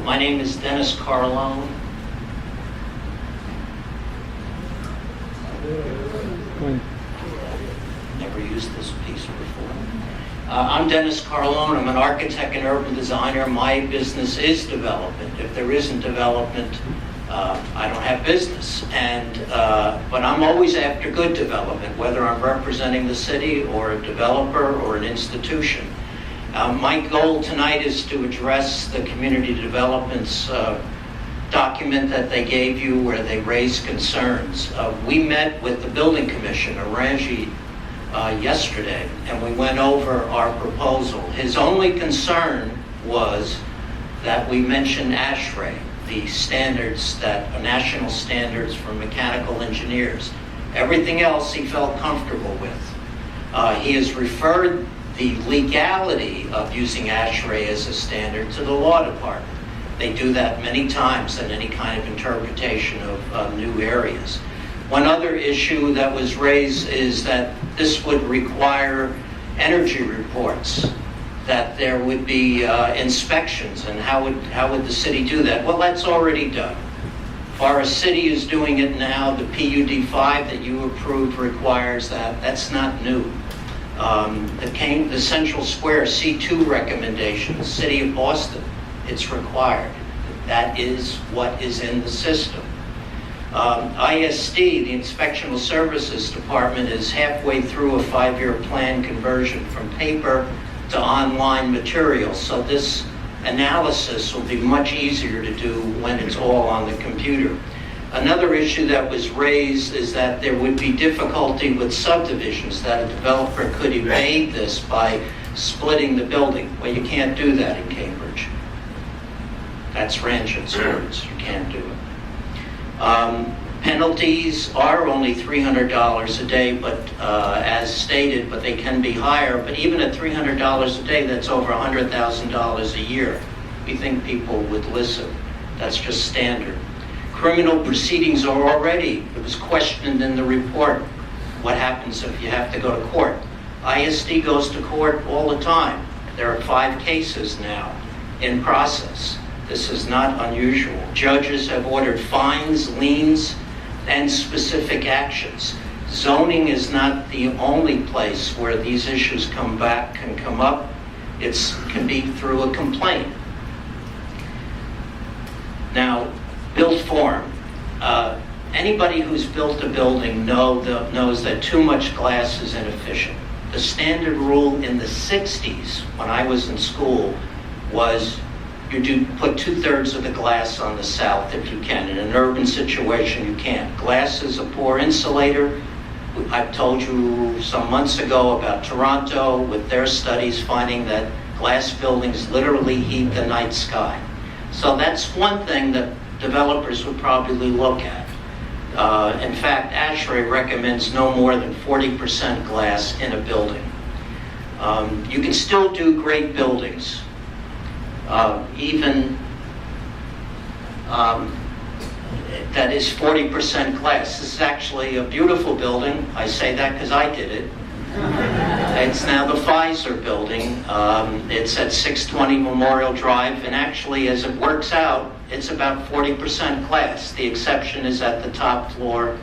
My name is Dennis Carlone. Never used this piece before. I'm Dennis Carlone. I'm an architect and urban designer. My business is development. If there isn't development, I don't have business. But I'm always after good development, whether I'm representing the city or a developer or an institution. My goal tonight is to address the community development's document that they gave you where they raised concerns. We met with the building commissioner, Ranji, yesterday, and we went over our proposal. His only concern was that we mentioned ASHRAE, the standards that are national standards for mechanical engineers. Everything else he felt comfortable with. He has referred the legality of using ASHRAE as a standard to the law department. They do that many times in any kind of interpretation of new areas. One other issue that was raised is that this would require energy reports, that there would be inspections, and how would the city do that? Well, that's already done. Forest City is doing it now. The PUD 5 that you approved requires that. That's not new. The Central Square C2 recommendations, City of Boston, it's required. That is what is in the system. ISD, the Inspectional Services Department, is halfway through a 5-year plan conversion from paper to online materials. So this analysis will be much easier to do when it's all on the computer. Another issue that was raised is that there would be difficulty with subdivisions, that a developer could evade this by splitting the building. Well, you can't do that in Cambridge. That's Ranjit's words. You can't do it. Penalties are only $300 a day, but as stated, but they can be higher. But even at $300 a day, that's over $100,000 a year. We think people would listen. That's just standard. Criminal proceedings are already, it was questioned in the report, what happens if you have to go to court. ISD goes to court all the time. There are 5 cases now in process. This is not unusual. Judges have ordered fines, liens, and specific actions. Zoning is not the only place where these issues can come up. It can be through a complaint. Now, built form. Anybody who's built a building knows that too much glass is inefficient. The standard rule in the 60s, when I was in school, was you put 2/3 of the glass on the south if you can. In an urban situation, you can't. Glass is a poor insulator. I've told you some months ago about Toronto with their studies finding that glass buildings literally heat the night sky. So that's one thing that developers would probably look at. In fact, ASHRAE recommends no more than 40% glass in a building. You can still do great buildings. That is 40% glass. This is actually a beautiful building. I say that because I did it. It's now the Pfizer building. It's at 620 Memorial Drive, and actually, as it works out, it's about 40% glass. The exception is at the top floor,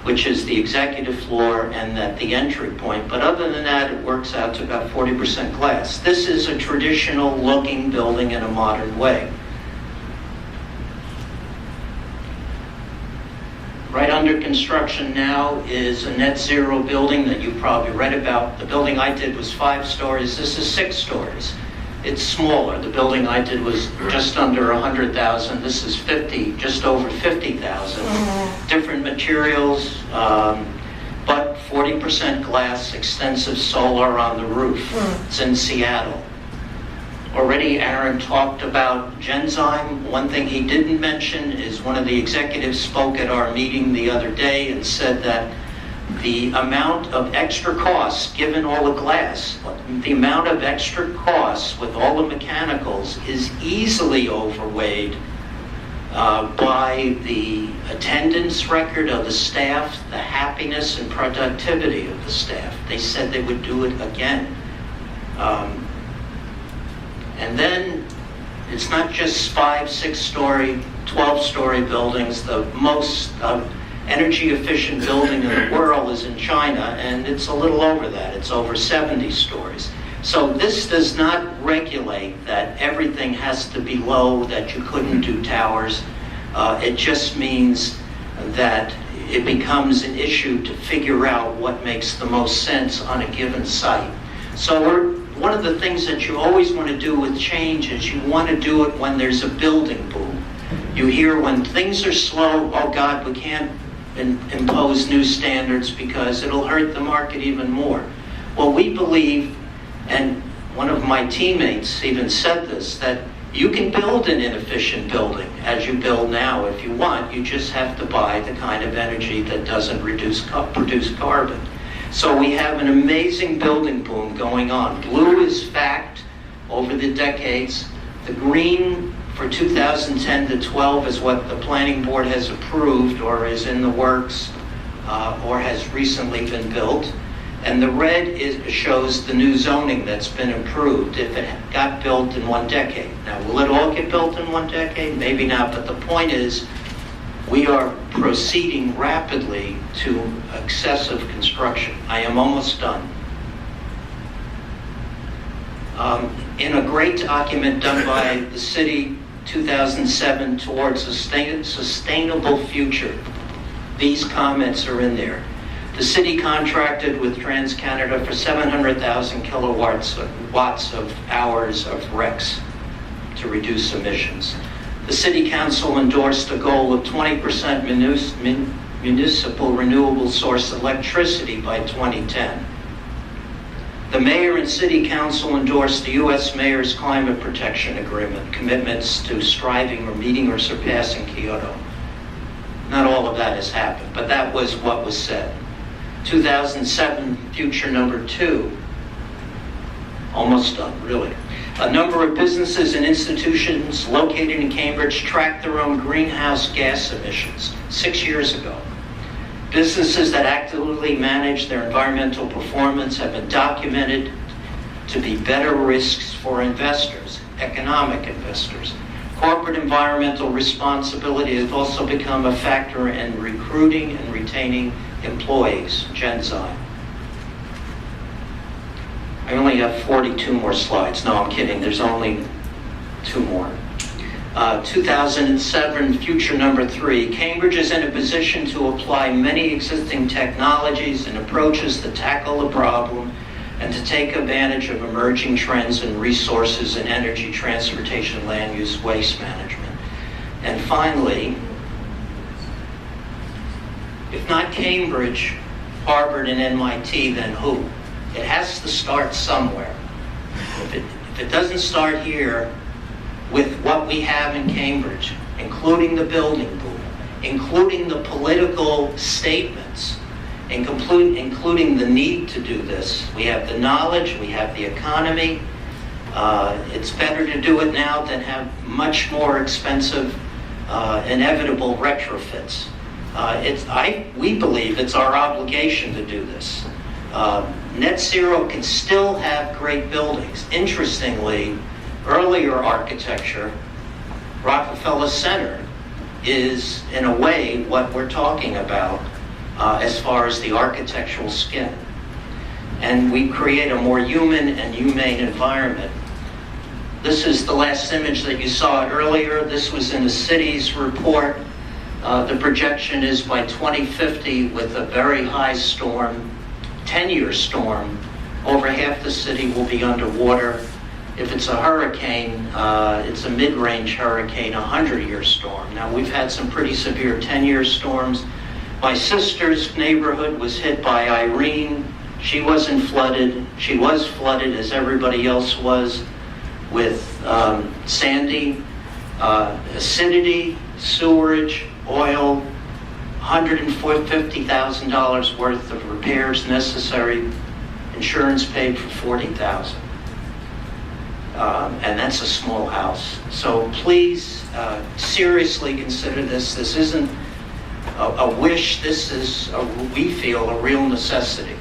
which is the executive floor, and at the entry point. But other than that, it works out to about 40% glass. This is a traditional looking building in a modern way. Right under construction now is a net zero building that you probably read about. The building I did was 5 stories. This is 6 stories. It's smaller. The building I did was just under 100,000. This is just over 50,000. Different materials, but 40% glass, extensive solar on the roof. It's in Seattle. Already Aaron talked about Genzyme. One thing he didn't mention is one of the executives spoke at our meeting the other day and said that the amount of extra costs, given all the glass, the amount of extra costs with all the mechanicals is easily overweighed by the attendance record of the staff, the happiness and productivity of the staff. They said they would do it again. And then It's not just 5, 6-story, 12-story buildings. The most energy efficient building in the world is in China, and it's a little over that. It's over 70 stories. So this does not regulate that everything has to be low, that you couldn't do towers. It just means that it becomes an issue to figure out what makes the most sense on a given site. So one of the things that you always want to do with change is you want to do it when there's a building boom. You hear when things are slow, oh God, we can't impose new standards because it'll hurt the market even more. Well, we believe, and one of my teammates even said this, that you can build an inefficient building as you build now if you want. You just have to buy the kind of energy that doesn't produce carbon. So we have an amazing building boom going on. Blue is fact over the decades. The green for 2010 to 12 is what the planning board has approved or is in the works or has recently been built. And the red shows the new zoning that's been approved if it got built in 1 decade. Now, will it all get built in 1 decade? Maybe not, but the point is we are proceeding rapidly to excessive construction. I am almost done. In a great document done by the city, 2007, towards a sustainable future, these comments are in there. The city contracted with TransCanada for 700,000 kilowatts of hours of RECs to reduce emissions. The City Council endorsed a goal of 20% municipal renewable source electricity by 2010. The Mayor and City Council endorsed the U.S. Mayor's Climate Protection Agreement, commitments to striving or meeting or surpassing Kyoto. Not all of that has happened, but that was what was said. 2007, future number 2, almost done, really. A number of businesses and institutions located in Cambridge tracked their own greenhouse gas emissions 6 years ago. Businesses that actively manage their environmental performance have been documented to be better risks for investors, economic investors. Corporate environmental responsibility has also become a factor in recruiting and retaining employees, Genzyme. I only have 42 more slides. No, I'm kidding. There's only 2 more. 2007, future number 3. Cambridge is in a position to apply many existing technologies and approaches to tackle the problem and to take advantage of emerging trends and resources in energy, transportation, land use, waste management. And finally, if not Cambridge, Harvard, and MIT, then who? It has to start somewhere. If it doesn't start here with what we have in Cambridge, including the building boom, including the political statements, including the need to do this. We have the knowledge, we have the economy. It's better to do it now than have much more expensive, inevitable retrofits. We believe it's our obligation to do this. Net zero can still have great buildings. Interestingly, earlier architecture, Rockefeller Center, is in a way what we're talking about as far as the architectural skin. And we create a more human and humane environment. This is the last image that you saw earlier. This was in the city's report. The projection is by 2050, with a very high storm, 10-year storm, over half the city will be underwater. If it's a hurricane, it's a mid-range hurricane, a 100-year storm. Now, we've had some pretty severe 10-year storms. My sister's neighborhood was hit by Irene. She wasn't flooded. She was flooded, as everybody else was, with Sandy, acidity, sewerage, oil, $150,000 worth of repairs necessary. Insurance paid for $40,000. And that's a small house. So please seriously consider this. This isn't a wish. This is, we feel, a real necessity.